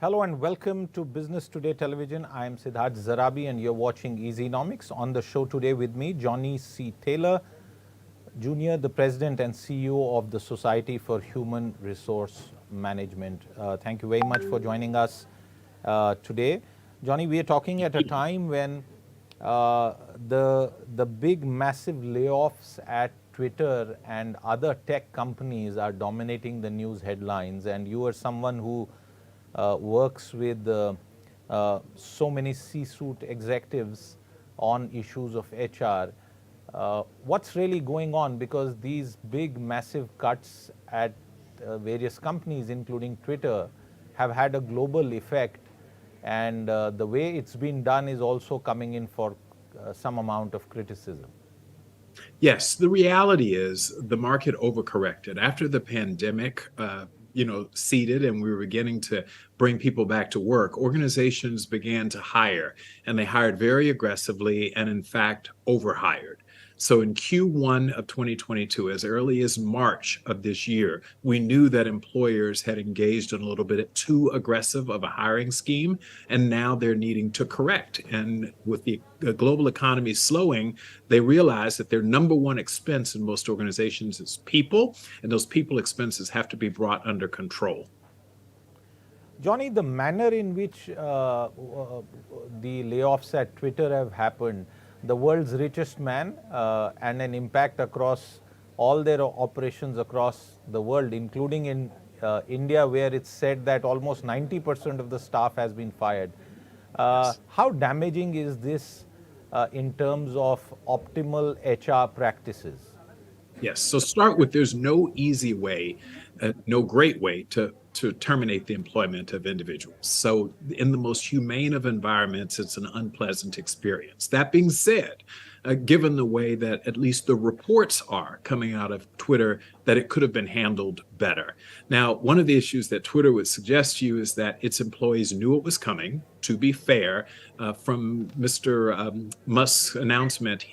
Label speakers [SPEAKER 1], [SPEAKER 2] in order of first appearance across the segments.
[SPEAKER 1] Hello and welcome to Business Today Television. I am Siddharth Zarabi and you're watching Easynomics. On the show today with me, Johnny C. Taylor, Jr., the President and CEO of the Society for Human Resource Management. Thank you very much for joining us today. Johnny, we are talking at a time when the big massive layoffs at Twitter and other tech companies are dominating the news headlines, and you are someone who works with so many C-suite executives on issues of HR. What's really going on? Because these big, massive cuts at various companies, including Twitter, have had a global effect, and the way it's been done is also coming in for some amount of criticism.
[SPEAKER 2] Yes, the reality is the market overcorrected after the pandemic. Seeded and we were beginning to bring people back to work, organizations began to hire, and they hired very aggressively and in fact overhired. So in Q1 of 2022, as early as March of this year, we knew that employers had engaged in a little bit too aggressive of a hiring scheme, and now they're needing to correct. And with the global economy slowing, they realize that their number one expense in most organizations is people, and those people expenses have to be brought under control.
[SPEAKER 1] Johnny, the manner in which the layoffs at Twitter have happened, the world's richest man, and an impact across all their operations across the world, including in India, where it's said that almost 90% of the staff has been fired.
[SPEAKER 2] Yes.
[SPEAKER 1] How damaging is this in terms of optimal HR practices?
[SPEAKER 2] Yes. So start with there's no easy way, no great way to terminate the employment of individuals. So in the most humane of environments, it's an unpleasant experience. That being said, given the way that at least the reports are coming out of Twitter, that it could have been handled better. Now, one of the issues that Twitter would suggest to you is that its employees knew it was coming. To be fair, from Mr. Musk's announcement,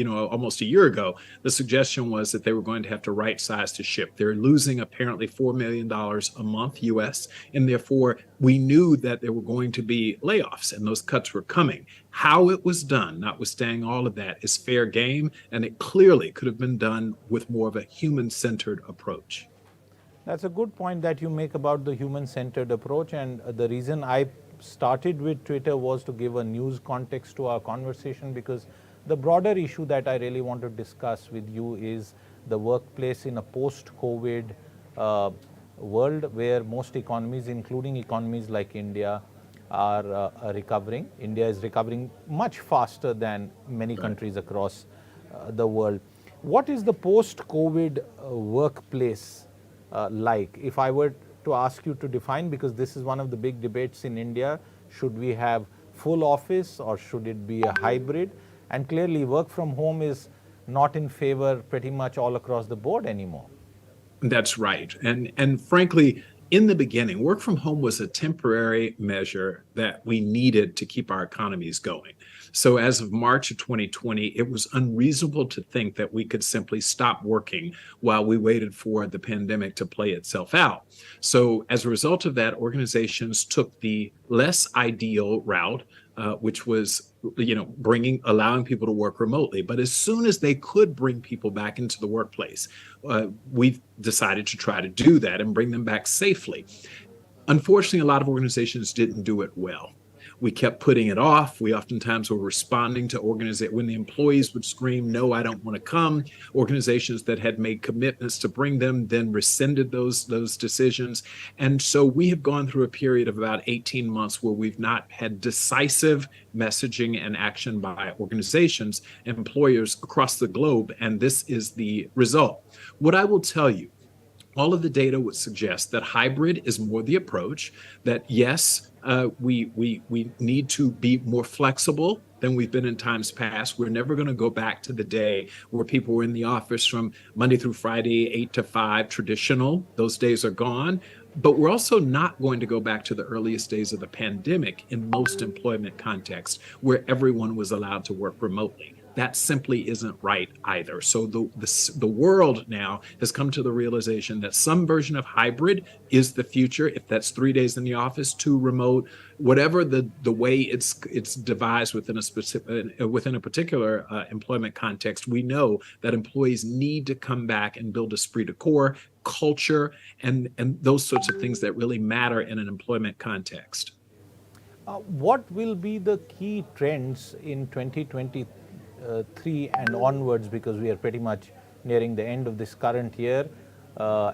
[SPEAKER 2] almost a year ago, the suggestion was that they were going to have to right size the ship. They're losing apparently $4 million a month US, and therefore we knew that there were going to be layoffs and those cuts were coming. How it was done, notwithstanding all of that, is fair game, and it clearly could have been done with more of a human-centered approach.
[SPEAKER 1] That's a good point that you make about the human-centered approach, and the reason I started with Twitter was to give a news context to our conversation, because the broader issue that I really want to discuss with you is the workplace in a post-COVID world where most economies, including economies like India, are recovering. India is recovering much faster than many countries across the world. What is the post-COVID workplace like? If I were to ask you to define, because this is one of the big debates in India, should we have full office or should it be a hybrid? And clearly work from home is not in favor pretty much all across the board anymore.
[SPEAKER 2] That's right. And frankly, in the beginning, work from home was a temporary measure that we needed to keep our economies going. So as of March of 2020, it was unreasonable to think that we could simply stop working while we waited for the pandemic to play itself out. So as a result of that, organizations took the less ideal route, which was, allowing people to work remotely. But as soon as they could bring people back into the workplace, we decided to try to do that and bring them back safely. Unfortunately, a lot of organizations didn't do it well. We kept putting it off. We oftentimes were responding to organizations when the employees would scream, "No, I don't want to come." Organizations that had made commitments to bring them then rescinded those decisions. And so we have gone through a period of about 18 months where we've not had decisive messaging and action by organizations, employers across the globe. And this is the result. What I will tell you, all of the data would suggest that hybrid is more the approach, that yes, we need to be more flexible than we've been in times past. We're never going to go back to the day where people were in the office from Monday through Friday, 8 to 5, traditional. Those days are gone. But we're also not going to go back to the earliest days of the pandemic in most employment contexts where everyone was allowed to work remotely. that simply isn't right either. So the world now has come to the realization that some version of hybrid is the future. If that's 3 days in the office, 2 remote, whatever the way it's devised within a specific within a particular employment context, we know that employees need to come back and build esprit de corps, culture, and those sorts of things that really matter in an employment context.
[SPEAKER 1] What will be the key trends in 2023 and onwards, because we are pretty much nearing the end of this current year,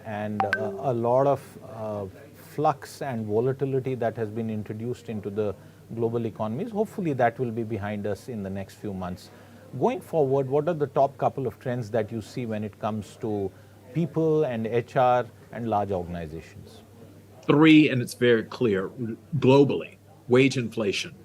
[SPEAKER 1] and a lot of flux and volatility that has been introduced into the global economies. Hopefully that will be behind us in the next few months. Going forward, what are the top couple of trends that you see when it comes to people and HR and large organizations?
[SPEAKER 2] 3, and it's very clear globally: wage inflation.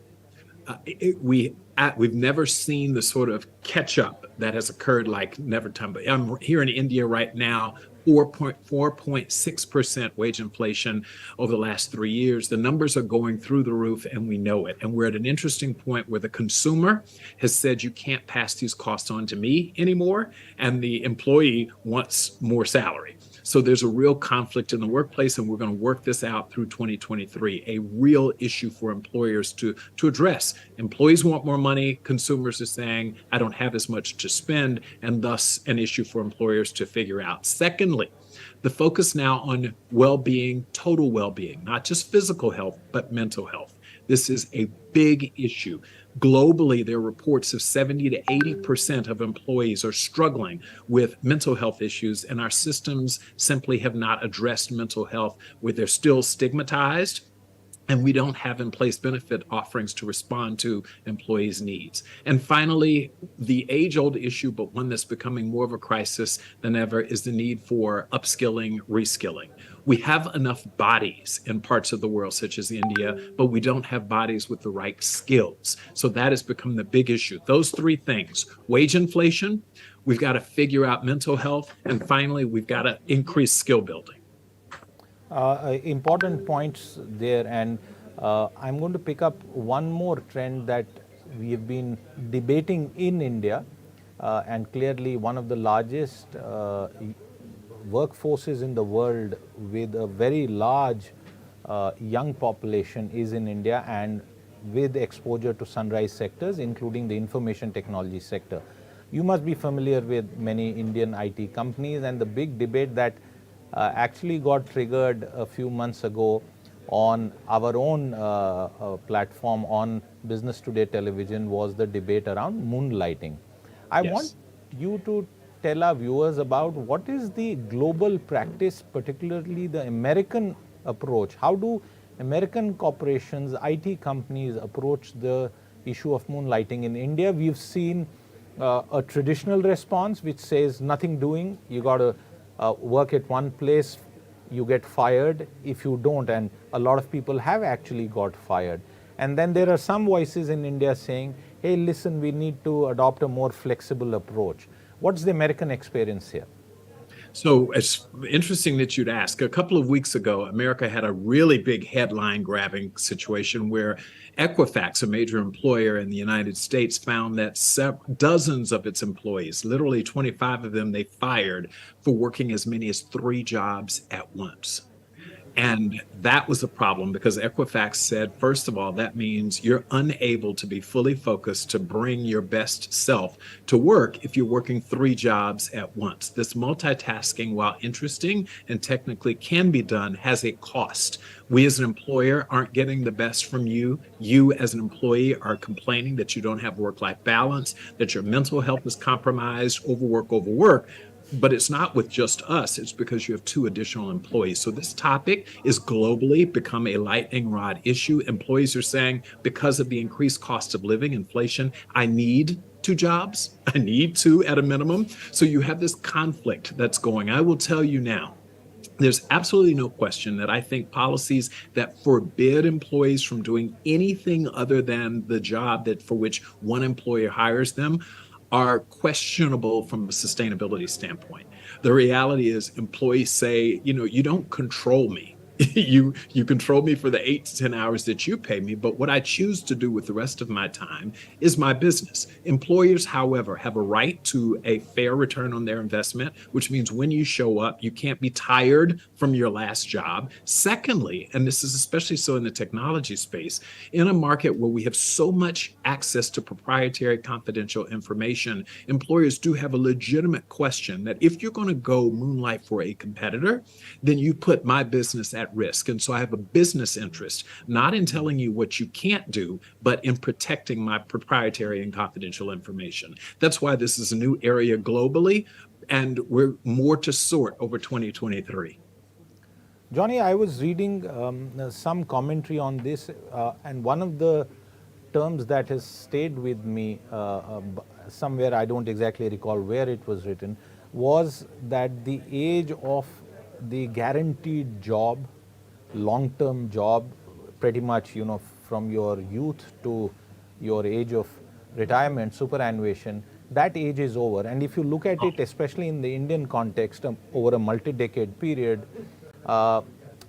[SPEAKER 2] We've never seen the sort of catch up that has occurred like never time. But I'm here in India right now, 4.6% wage inflation over the last 3 years. The numbers are going through the roof, and we know it. And we're at an interesting point where the consumer has said, you can't pass these costs on to me anymore, and the employee wants more salary. So there's a real conflict in the workplace, and we're going to work this out through 2023, a real issue for employers to address. Employees want more money. Consumers are saying, I don't have as much to spend, and thus an issue for employers to figure out. Secondly, the focus now on well-being, total well-being, not just physical health, but mental health. This is a big issue. Globally, there are reports of 70 to 80% of employees are struggling with mental health issues, and our systems simply have not addressed mental health, where they're still stigmatized, and we don't have in place benefit offerings to respond to employees' needs. And finally, the age-old issue, but one that's becoming more of a crisis than ever, is the need for upskilling, reskilling. We have enough bodies in parts of the world, such as India, but we don't have bodies with the right skills. So that has become the big issue. Those 3 things: wage inflation, we've got to figure out mental health, and finally, we've got to increase skill building.
[SPEAKER 1] Important points there, and I'm going to pick up one more trend that we have been debating in India, and clearly one of the largest workforces in the world with a very large young population is in India, and with exposure to sunrise sectors, including the information technology sector. You must be familiar with many Indian IT companies, and the big debate that actually got triggered a few months ago on our own platform on Business Today television was the debate around moonlighting. I want you to tell our viewers about what is the global practice, particularly the American approach. How do American corporations, IT companies approach the issue of moonlighting? In India, we've seen a traditional response which says nothing doing, you got to work at one place, you get fired if you don't, and a lot of people have actually got fired. And then there are some voices in India saying, hey, listen, we need to adopt a more flexible approach. What's the American experience here?
[SPEAKER 2] So it's interesting that you'd ask. A couple of weeks ago, America had a really big headline-grabbing situation where Equifax, a major employer in the United States, found that dozens of its employees, literally 25 of them, they fired for working as many as 3 jobs at once. And that was a problem because Equifax said, first of all, that means you're unable to be fully focused to bring your best self to work if you're working 3 jobs at once. This multitasking, while interesting and technically can be done, has a cost. We as an employer aren't getting the best from you. You as an employee are complaining that you don't have work-life balance, that your mental health is compromised, overwork. But it's not with just us, it's because you have 2 additional employees. So this topic is globally become a lightning rod issue. Employees are saying, because of the increased cost of living, inflation, I need 2 jobs. I need 2 at a minimum. So you have this conflict that's going. I will tell you now, there's absolutely no question that I think policies that forbid employees from doing anything other than the job that for which one employer hires them are questionable from a sustainability standpoint. The reality is employees say, you don't control me. you control me for the 8 to 10 hours that you pay me, but what I choose to do with the rest of my time is my business. Employers, however, have a right to a fair return on their investment, which means when you show up, you can't be tired from your last job. Secondly, and this is especially so in the technology space, in a market where we have so much access to proprietary confidential information, employers do have a legitimate question that if you're going to go moonlight for a competitor, then you put my business at risk. And so I have a business interest, not in telling you what you can't do, but in protecting my proprietary and confidential information. That's why this is a new area globally, and we're more to sort over 2023.
[SPEAKER 1] Johnny, I was reading some commentary on this, and one of the terms that has stayed with me somewhere, I don't exactly recall where it was written, was that the age of the guaranteed job, long-term job, pretty much, from your youth to your age of retirement, superannuation, that age is over. And if you look at it, especially in the Indian context, over a multi-decade period, uh,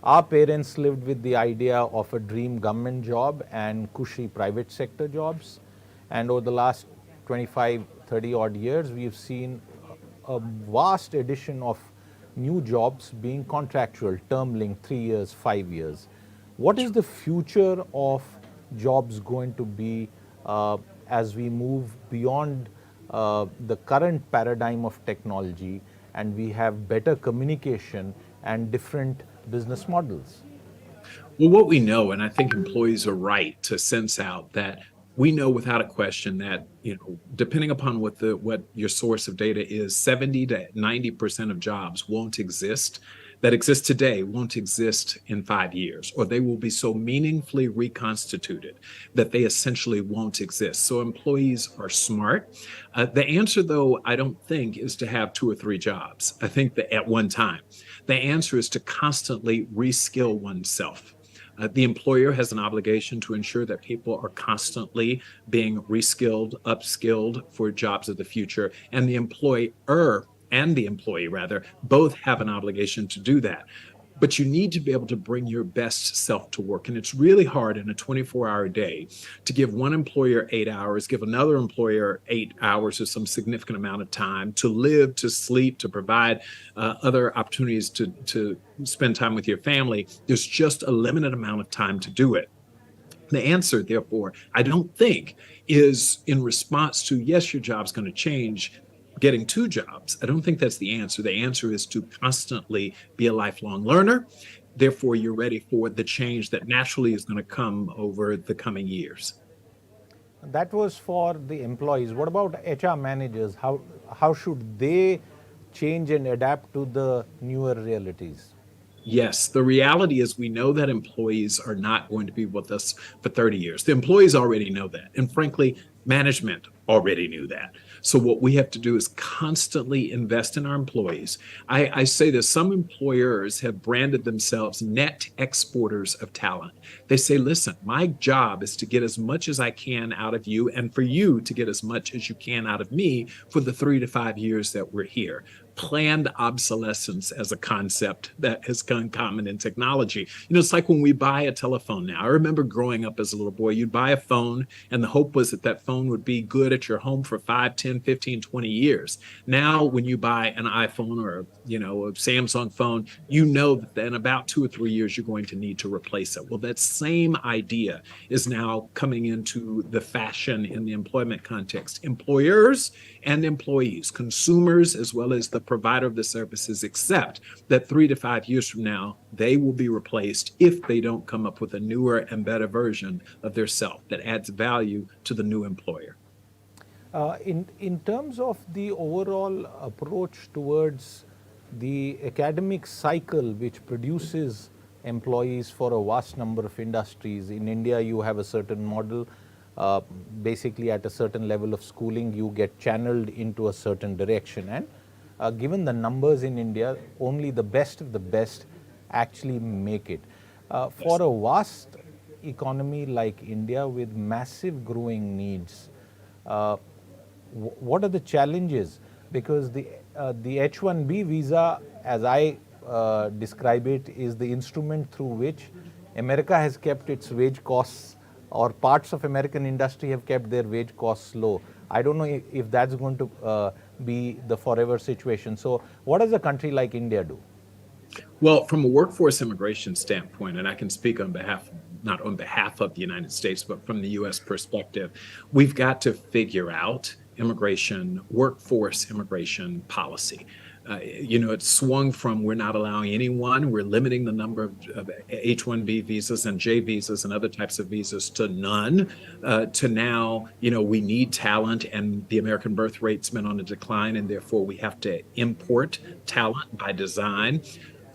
[SPEAKER 1] our parents lived with the idea of a dream government job and cushy private sector jobs. And over the last 25, 30 odd years, we've seen a vast addition of new jobs being contractual, term linked, 3 years, 5 years. What is the future of jobs going to be as we move beyond the current paradigm of technology and we have better communication and different business models?
[SPEAKER 2] Well, what we know, and I think employees are right to sense out that we know without a question that, depending upon what your source of data is, 70 to 90% of jobs won't exist that exist today won't exist in 5 years, or they will be so meaningfully reconstituted that they essentially won't exist. So employees are smart. The answer, though, I don't think is to have 2 or 3 jobs. I think that at one time, the answer is to constantly reskill oneself. The employer has an obligation to ensure that people are constantly being reskilled, upskilled for jobs of the future, and the employer and the employee, rather, both have an obligation to do that. But you need to be able to bring your best self to work. And it's really hard in a 24-hour day to give one employer 8 hours, give another employer 8 hours or some significant amount of time to live, to sleep, to provide other opportunities to spend time with your family. There's just a limited amount of time to do it. The answer, therefore, I don't think is in response to, yes, your job's going to change, getting 2 jobs. I don't think that's the answer. The answer is to constantly be a lifelong learner. Therefore, you're ready for the change that naturally is going to come over the coming years.
[SPEAKER 1] That was for the employees. What about HR managers? How should they change and adapt to the newer realities?
[SPEAKER 2] Yes, the reality is we know that employees are not going to be with us for 30 years. The employees already know that. And frankly, management already knew that. So what we have to do is constantly invest in our employees. I say this, some employers have branded themselves net exporters of talent. They say, listen, my job is to get as much as I can out of you and for you to get as much as you can out of me for the 3 to 5 years that we're here. Planned obsolescence as a concept that has become common in technology. It's like when we buy a telephone now. I remember growing up as a little boy, you'd buy a phone and the hope was that that phone would be good at your home for 5, 10, 15, 20 years. Now, when you buy an iPhone or, a Samsung phone, you know that in about 2 or 3 years, you're going to need to replace it. Well, that same idea is now coming into the fashion in the employment context. Employers and employees, consumers, as well as the provider of the services, accept that 3 to 5 years from now, they will be replaced if they don't come up with a newer and better version of their self that adds value to the new employer.
[SPEAKER 1] In terms of the overall approach towards the academic cycle, which produces employees for a vast number of industries, in India you have a certain model. Basically, at a certain level of schooling, you get channeled into a certain direction. And given the numbers in India, only the best of the best actually make it. For a vast economy like India with massive growing needs, what are the challenges? Because the H-1B visa, as I describe it, is the instrument through which America has kept its wage costs, or parts of American industry have kept their wage costs low. I don't know if that's going to be the forever situation. So what does a country like India do?
[SPEAKER 2] Well, from a workforce immigration standpoint, and I can speak on behalf, not on behalf of the United States, but from the US perspective, we've got to figure out workforce immigration policy. It's swung from we're not allowing anyone, we're limiting the number of H-1B visas and J visas and other types of visas to none, to now, we need talent and the American birth rate's been on a decline, and therefore we have to import talent by design.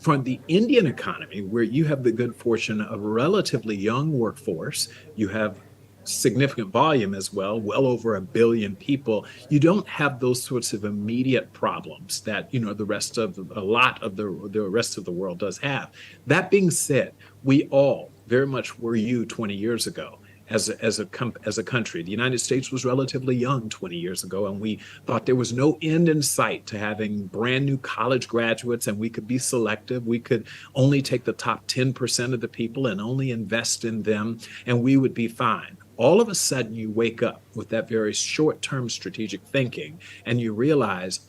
[SPEAKER 2] From the Indian economy, where you have the good fortune of a relatively young workforce, you have significant volume as well over 1 billion people, you don't have those sorts of immediate problems that a lot of the rest of the world does have. That being said, we all very much were you 20 years ago. As a country, the United States was relatively young 20 years ago, and we thought there was no end in sight to having brand new college graduates, and we could be selective. We could only take the top 10% of the people and only invest in them, and we would be fine. All of a sudden, you wake up with that very short-term strategic thinking, and you realize,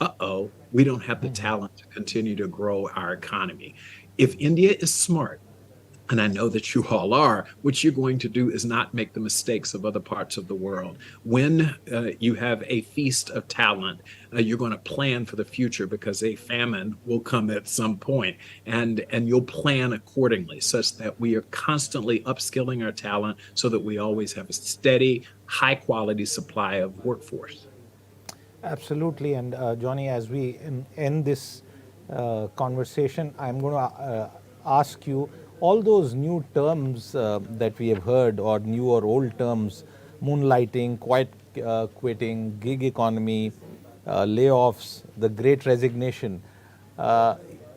[SPEAKER 2] we don't have the talent to continue to grow our economy. If India is smart, and I know that you all are, what you're going to do is not make the mistakes of other parts of the world. When you have a feast of talent, you're going to plan for the future, because a famine will come at some point, and you'll plan accordingly such that we are constantly upskilling our talent so that we always have a steady, high quality supply of workforce.
[SPEAKER 1] Absolutely. And Johnny, as we end this conversation, I'm going to ask you, all those new terms that we have heard, or new or old terms, moonlighting, quiet quitting, gig economy, layoffs, the great resignation,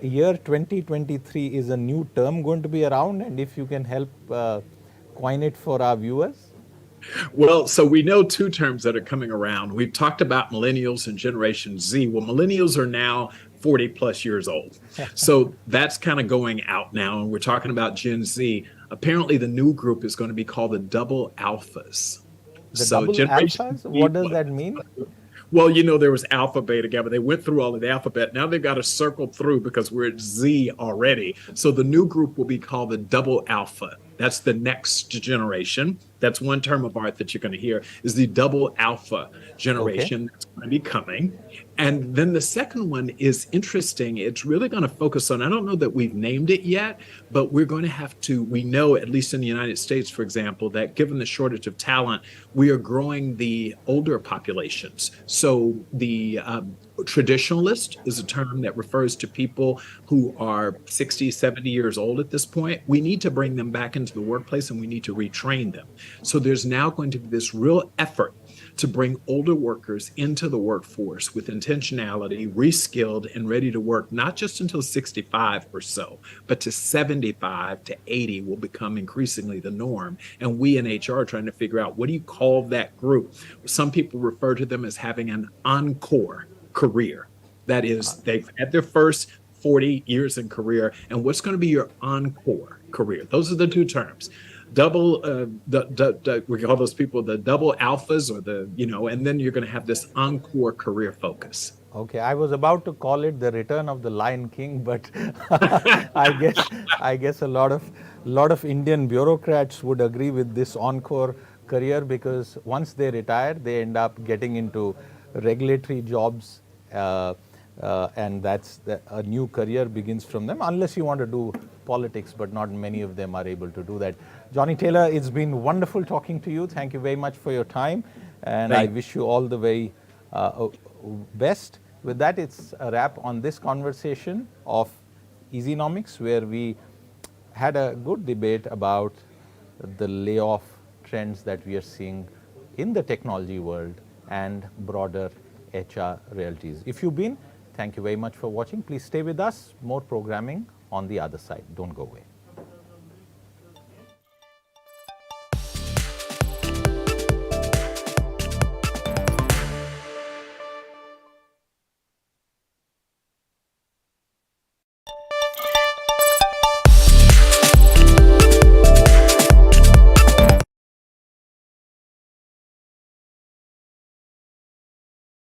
[SPEAKER 1] year 2023, is a new term going to be around? And if you can help coin it for our viewers.
[SPEAKER 2] Well, so we know two terms that are coming around. We've talked about millennials and Generation Z. Well, millennials are now 40 plus years old. So that's kind of going out now. And we're talking about Gen Z. Apparently, the new group is going to be called the double alphas.
[SPEAKER 1] Double alphas? What does that mean?
[SPEAKER 2] Well, there was alpha, beta, gamma. They went through all of the alphabet. Now they've got to circle through because we're at Z already. So the new group will be called the double alpha. That's the next generation. That's one term of art that you're going to hear, is the double alpha generation. Okay. That's going to be coming. And then the second one is interesting. It's really going to focus on, I don't know that we've named it yet, but we're going to have to, we know, at least in the United States, for example, that given the shortage of talent, we are growing the older populations. So the traditionalist is a term that refers to people who are 60, 70 years old at this point. We need to bring them back into the workplace, and we need to retrain them. So there's now going to be this real effort to bring older workers into the workforce with intentionality, reskilled and ready to work, not just until 65 or so, but to 75 to 80 will become increasingly the norm. And we in HR are trying to figure out, what do you call that group? Some people refer to them as having an encore career. That is, they've had their first 40 years in career, and what's going to be your encore career? Those are the two terms. Double, we call those people the double alphas, or and then you're going to have this encore career focus.
[SPEAKER 1] Okay, I was about to call it the return of the Lion King, but I guess a lot of Indian bureaucrats would agree with this encore career, because once they retire, they end up getting into regulatory jobs, and that's a new career begins from them, unless you want to do politics, but not many of them are able to do that. Johnny Taylor, it's been wonderful talking to you. Thank you very much for your time, and I wish you all the very best. With that, it's a wrap on this conversation of Easynomics, where we had a good debate about the layoff trends that we are seeing in the technology world and broader HR realities. If you've been, thank you very much for watching. Please stay with us. More programming on the other side. Don't go away.